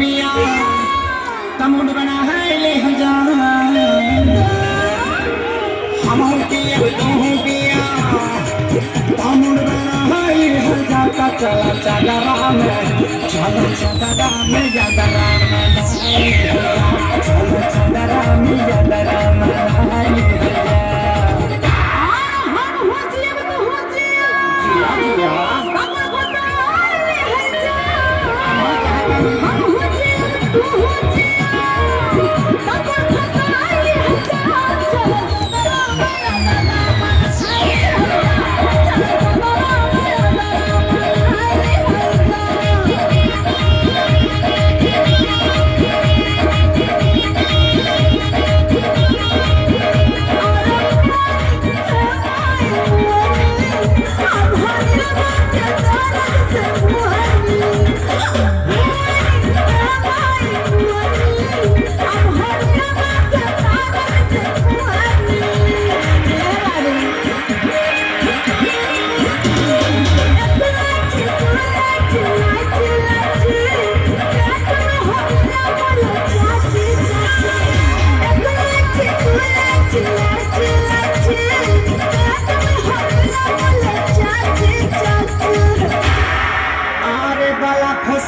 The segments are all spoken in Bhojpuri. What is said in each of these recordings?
पिया तमुड़ बना है ले जा हम पिया तू पिया तमुड़ बना है ले जा चला चला राम चला चला राम ज्यादा राम चला चला राम ज्यादा राम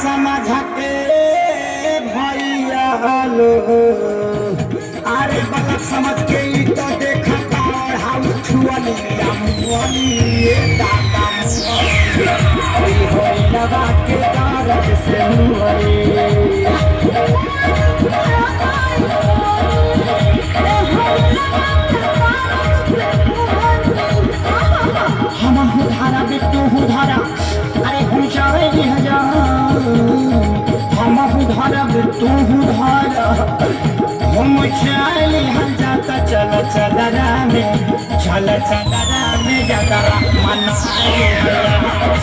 समझ के भैया हलो अरे बलक समझ के तो देखा हाउ छुअली ये दादा मुअली हो लगा के दर्द से मुअली हम धारा बिट्टू हूँ धारा अरे हम चाहे हम धरब तू धर हम चल हल जाता चल चल में चल चल में जाता मन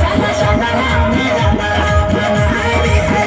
चल चल में जाता मन